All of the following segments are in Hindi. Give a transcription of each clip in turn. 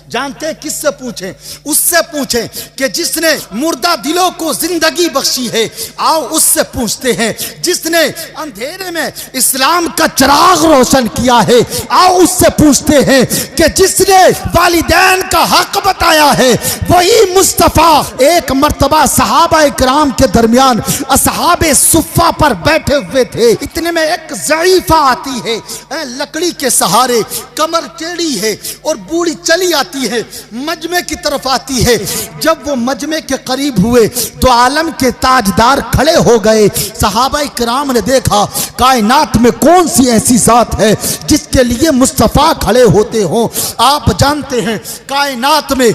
जानते हैं किससे पूछें? उससे पूछें कि जिसने मुर्दा दिलों को जिंदगी बख्शी है। आओ उससे पूछते हैं जिसने अंधेरे में इस्लाम का चिराग रोशन किया है। आओ उससे पूछते हैं कि जिसने वालिदैन का हक बताया है, वही मुस्तफा। एक मर्तबा सहाबा इकराम के दरमियान असहाबे सुफ़ा पर बैठे हुए थे। इतने में एक ज़ईफ़ा आती है, लकड़ी के सहारे, कमर टेढ़ी है और बूढ़ी चली आती है, मजमे की तरफ आती है। जब वो मजमे के करीब हुए तो आलम के ताजदार खड़े हो गए। सहाबा इकराम ने देखा कायनात में कौन सी ऐसी जात है जिसके लिए मुस्तफ़ा खड़े होते हों। आप जानते हैं कायनात में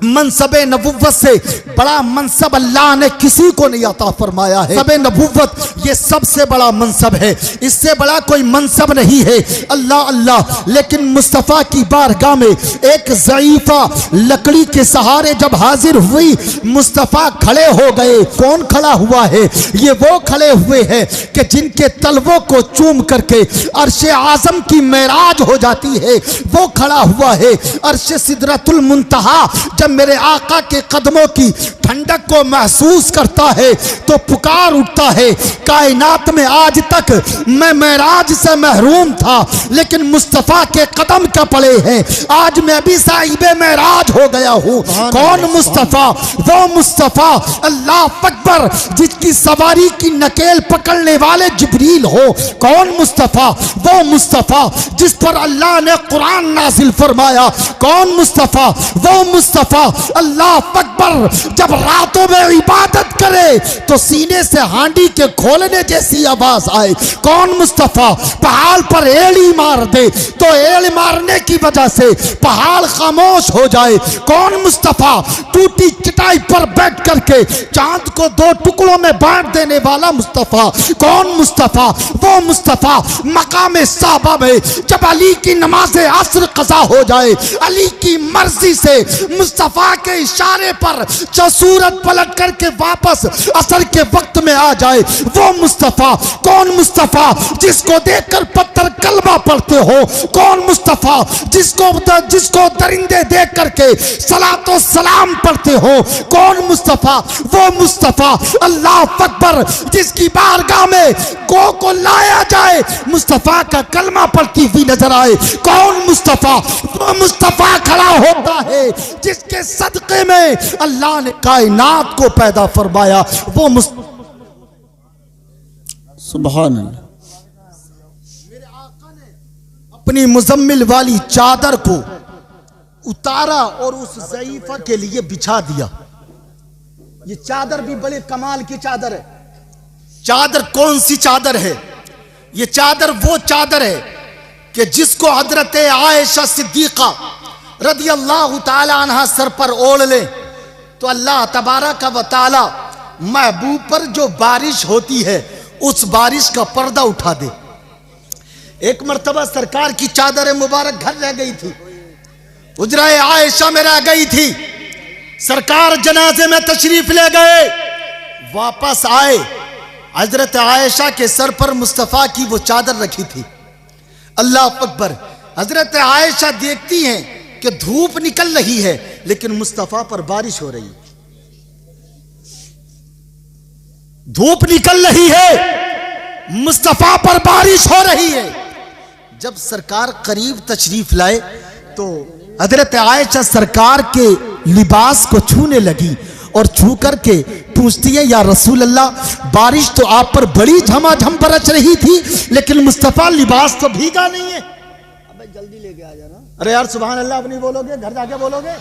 मनसबे नबुव्वत से बड़ा मनसब अल्लाह ने किसी को नहीं अता फरमाया है। मनसबे नबुव्वत ये सबसे बड़ा मनसब है, इससे बड़ा कोई मनसब नहीं है। अल्लाह अल्लाह। लेकिन मुस्तफ़ा की बारगाह में एक ज़ईफ़ा लकड़ी के सहारे जब हाजिर हुई, मुस्तफ़ा खड़े हो गए। कौन खड़ा हुआ है? ये वो खड़े हुए हैं कि जिनके तलवों को चूम करके अर्शे आज़म की मेराज हो जाती है। वो खड़ा हुआ है। अर्शे सिदरतुल मुंतहा जब मेरे आका के कदमों की ठंडक को महसूस करता है तो पुकार उठता है। कायनात में आज तक मैं मेराज से महरूम था, लेकिन मुस्तफ़ा के कदम का पड़े हैं, आज मैं भी साहिबे मेराज हो गया हूँ। कौन मुस्तफ़ा? वो मुस्तफ़ा अल्लाह अकबर जिसकी सवारी की नकेल पकड़ने वाले जिब्रील हो। कौन मुस्तफ़ा? वो मुस्तफ़ा जिस पर अल्लाह ने कुरान नाजिल फरमाया। कौन मुस्तफ़ा? वो मुस्तफ़ा अल्लाह अकबर जब रातों में इबादत करे तो सीने से हांडी के खोलने जैसी आवाज आए। कौन मुस्तफ़ा? पहाड़ पर एड़ी मार दे तो एड़ मारने की वजह से पहाड़ खामोश हो जाए। कौन मुस्तफ़ा? टूटी चटाई पर बैठ करके चांद को दो टुकड़ों में बांट देने वाला मुस्तफ़ा। कौन मुस्तफ़ा? वो मुस्तफ़ा मकाम साबा में जब अली की नमाज असर कज़ा हो जाए, अली की मर्जी से मुस्तफ़ा के इशारे पर जो सूरत पलट करके वापस असर के वक्त में आ जाए, वो मुस्तफ़ा। कौन मुस्तफ़ा? जिसको देखकर पत्थर कलमा पढ़ते हो। कौन मुस्तफ़ा? जिसको दरिंदे देख करके सलातो सलाम पढ़ते हो। कौन मुस्तफ़ा? वो मुस्तफ़ा अल्लाह अकबर जिसकी बारगाह में गौ को लाया जाए, मुस्तफ़ा का कलमा पढ़ती हुई नजर आए। कौन मुस्तफ़ा? वो मुस्तफ़ा खड़ा होता है जिसके सदक़े में अल्लाह ने कायनात को पैदा फरमाया। वो सुभान अल्लाह। मेरे आका ने अपनी मुजम्मिल वाली चादर को उतारा और उस ज़ईफ़ा के लिए बिछा दिया। ये चादर भी बड़े कमाल की चादर है। चादर कौन सी चादर है? ये चादर वो चादर है कि जिसको हजरत आयशा सिद्दीक़ा रदी अल्लाह ताला अन्हा सर पर ओढ़ ले तो अल्लाह तबारक व तआला महबूब पर जो बारिश होती है उस बारिश का पर्दा उठा दे। एक मर्तबा सरकार की चादर मुबारक घर रह गई थी, हुजरा आयशा में रह गई थी। सरकार जनाजे में तशरीफ ले गए, वापस आए, हजरत आयशा के सर पर मुस्तफ़ा की वो चादर रखी थी। अल्लाह अकबर। हजरत आयशा देखती हैं कि धूप निकल रही है लेकिन मुस्तफ़ा पर बारिश हो रही है। धूप निकल रही है, मुस्तफ़ा पर बारिश हो रही है। जब सरकार करीब तशरीफ लाए तो हजरत आयशा सरकार के लिबास को छूने लगी और छू करके पूछती है, या रसूल अल्लाह, बारिश तो आप पर बड़ी झमाझम बरस रही थी लेकिन मुस्तफ़ा लिबास तो भीगा नहीं है। अबे जल्दी लेके आ जाना। अरे यार सुभान अल्लाह, अब नहीं बोलोगे? घर जाके बोलोगे।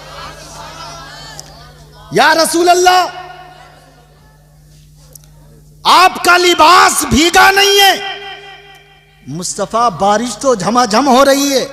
या रसूल अल्लाह, आपका लिबास भीगा नहीं है। मुस्तफ़ा, बारिश तो झमाझम हो रही है।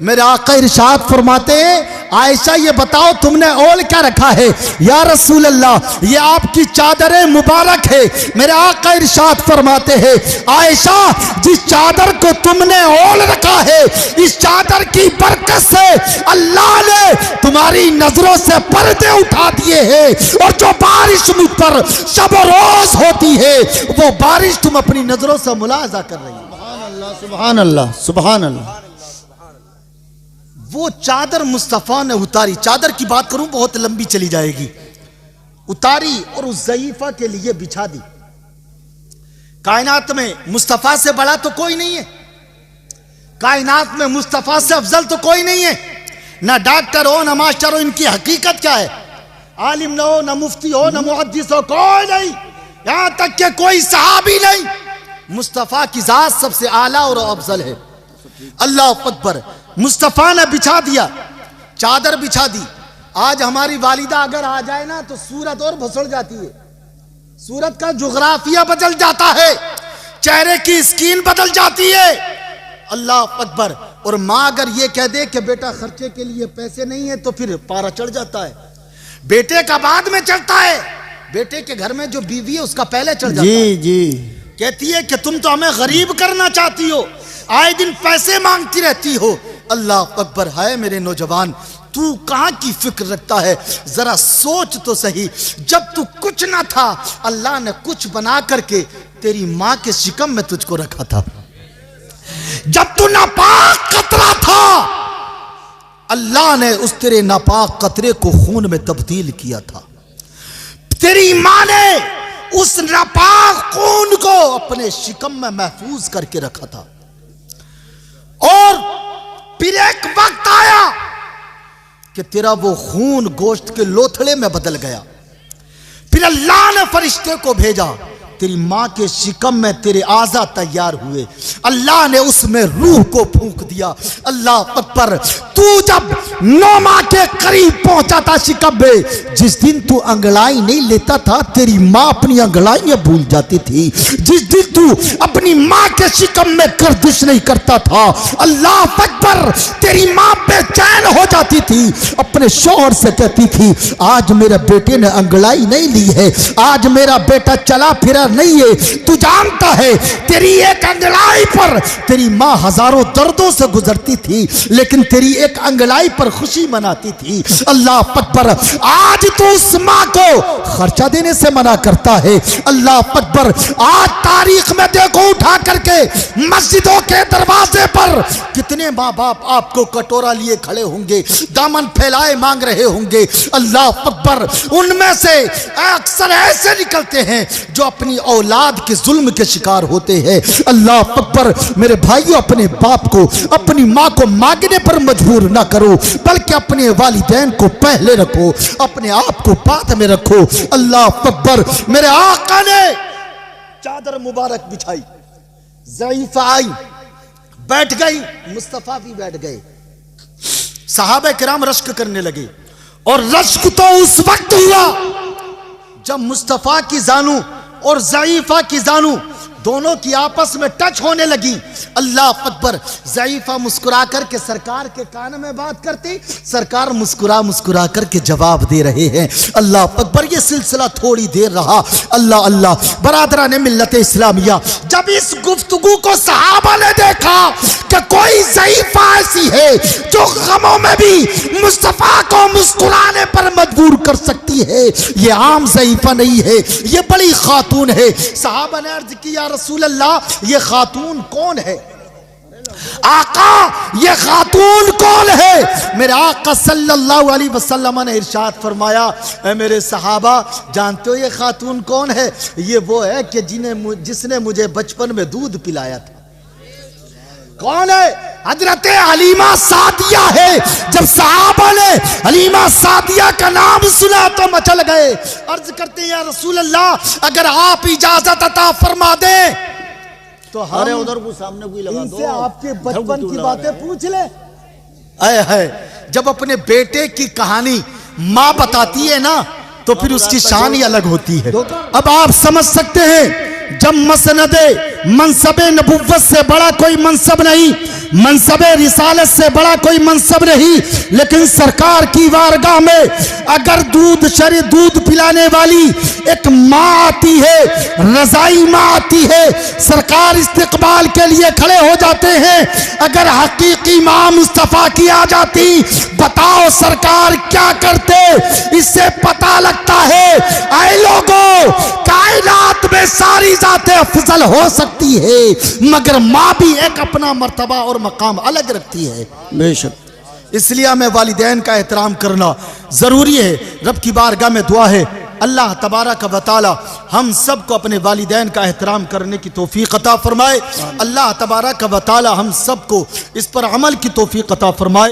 मेरे आका इरशाद फरमाते हैं, आयशा ये बताओ तुमने ओढ़ क्या रखा है? या रसूल अल्लाह, ये आपकी चादर मुबारक है। मेरे आका इरशाद फरमाते हैं, आयशा जिस चादर को तुमने ओढ़ रखा है, इस चादर की बरकत से अल्लाह ने तुम्हारी नजरों से पर्दे उठा दिए हैं और जो बारिश मुझ पर शब रोज होती है वो बारिश तुम अपनी नजरों से मुलाजा कर रही हो। सुभान अल्लाह, सुभान अल्लाह, सुभान अल्लाह। वो चादर मुस्तफ़ा ने उतारी, चादर की बात करूं बहुत लंबी चली जाएगी, उतारी और उस ज़ईफ़ा के लिए बिछा दी। कायनात में मुस्तफ़ा से बड़ा तो कोई नहीं है, कायनात में मुस्तफ़ा से अफजल तो कोई नहीं है। ना डॉक्टर हो ना मास्टर हो, इनकी हकीकत क्या है? आलिम ना हो, ना मुफ्ती हो, ना मुहद्दिस हो, कोई नहीं, यहां तक कि कोई सहाबी नहीं। मुस्तफ़ा की जात सबसे आला और अफजल है। अल्लाह अकबर। मुस्तफ़ा ने बिछा दिया, चादर बिछा दी। आज हमारी वालिदा अगर आ जाए ना तो सूरत और भसड़ जाती है, सूरत का जुग्राफिया बदल जाता है, चेहरे की स्किन बदल जाती है। अल्लाह अकबर। और माँ अगर ये कह दे कि बेटा खर्चे के लिए पैसे नहीं है तो फिर पारा चढ़ जाता है। बेटे का बाद में चढ़ता है, बेटे के घर में जो बीवी है उसका पहले चढ़ जाता है। जी कहती है कि तुम तो हमें गरीब करना चाहती हो, आए दिन पैसे मांगती रहती हो। अल्लाह अकबर। है मेरे नौजवान, तू कहां की फिक्र रखता है? जरा सोच तो सही, जब तू कुछ ना था अल्लाह ने कुछ बना करके तेरी मां के शिकम में तुझको रखा था। जब तू नापाक कतरा था अल्लाह ने उस तेरे नापाक कतरे को खून में तब्दील किया था। तेरी मां ने उस नापाक खून को अपने शिकम में महफूज करके रखा था। और फिर एक वक्त आया कि तेरा वो खून गोश्त के लोथड़े में बदल गया। फिर अल्लाह ने फरिश्ते को भेजा, तेरी मां के शिकम में तेरे आज़ा तैयार हुए, अल्लाह ने उसमें रूह को फूंक दिया। अल्लाह अकबर। तू जब 9 माह के करीब पहुंचा था शिकम में, जिस दिन तू अंगड़ाई नहीं लेता था तेरी मां अपनी अंगड़ाइयां भूल जाती थी। जिस दिन तू अपनी मां के शिकम में गर्दिश नहीं करता था, अल्लाह अकबर, तेरी मां बेचैन हो जाती थी, अपने शौहर से कहती थी आज मेरे बेटे ने अंगड़ाई नहीं ली है, आज मेरा बेटा चला फिरा नहीं है। तू जानता है तेरी एक अंगड़ाई पर तेरी मां हजारों दर्दों से गुजरती थी, लेकिन तेरी एक अंगड़ाई पर खुशी मनाती थी। अल्लाह अकबर। आज तो उस मां को खर्चा देने से मना करता है। अल्लाह अकबर। आज तारीख में देखो उठा करके मस्जिदों के दरवाजे पर कितने माँ बाप आपको कटोरा लिए खड़े होंगे, दामन फैलाए मांग रहे होंगे। अल्लाह अकबर। उनमें से अक्सर ऐसे निकलते हैं जो अपनी औलाद के जुल्म के शिकार होते हैं। अल्लाह अकबर। मेरे भाइयों, अपने बाप को, अपनी माँ को मांगने पर मजबूर ना करो, बल्कि अपने वालिदैन को पहले रखो, अपने आप को बाद में रखो। अल्लाह अकबर। मेरे आका ने चादर मुबारक बिछाई, ज़ईफ़ा आई, बैठ गई, मुस्तफ़ा भी बैठ गए। सहाबा किराम रश्क करने लगे, और रश्क तो उस वक्त हुआ जब मुस्तफ़ा की जानू और ज़ईफ़ा की जानू दोनों की आपस में टच होने लगी। अल्लाह अकबर। ज़ईफ़ा मुस्कुरा करके सरकार के कान में बात करती, सरकार मुस्कुरा मुस्कुरा करके जवाब दे रहे हैं। अल्लाह अकबर। ये सिलसिला थोड़ी देर रहा। अल्लाह अल्लाह। बरादरान मिल्लत इस्लामिया, जब इस गुफ्तगू को सहाबा ने देखा कि कोई ज़ईफ़ा ऐसी है जो गमों में भी मुस्तफ़ा को मुस्कुराने पर मजबूर कर सकती है, ये आम ज़ईफ़ा नहीं है, ये बड़ी खातून है। सहाबा ने अर्ज किया रसूल अल्लाह ये खातून कौन है? आका ये खातून कौन है? मेरे आका सल्लल्लाहु अलैहि वसल्लम ने इरशाद फरमाया, मेरे सहाबा जानते हो ये खातून कौन है? ये वो है कि जिसने मुझे बचपन में दूध पिलाया था। कौन है? हजरत हलीमा सादिया है। जब सहाबा ने हलीमा सादिया का नाम सुना तो मचल गए। अर्ज करते हैं या रसूल अल्लाह अगर आप इजाजत अता फरमा दें तो हम उधर को सामने कोई लगा इनसे आपके बचपन की बातें पूछ ले। है जब अपने बेटे की कहानी माँ बताती है ना तो फिर उसकी शान ही अलग होती है। अब आप समझ सकते हैं जब मसनदे मनसबे नबुव्वत से बड़ा कोई मनसब नहीं, मनसबे रिसालत से बड़ा कोई मनसब नहीं, लेकिन सरकार की वारगाह में अगर दूध पिलाने वाली एक माँ आती है, रजाई माँ आती है, सरकार इस्तिकबाल के लिए खड़े हो जाते हैं। अगर हकीकी माँ मुस्तफ़ा की आ जाती, बताओ सरकार क्या करते? इससे पता लगता है ऐ लोगों, कायनात में सारी जातें अफजल हो सकती है, मगर माँ भी एक अपना मर्तबा और मकाम अलग रखती है। बेशक। इसलिए हमें वालिदैन का एहतराम करना ज़रूरी है। रब की बारगाह में दुआ है अल्लाह तबारक व तआला हम सब को अपने वालिदैन का एहतराम करने की तौफीक अता फरमाए। अल्लाह तबारक व तआला हम सब को इस पर अमल की तौफीक अता फरमाए।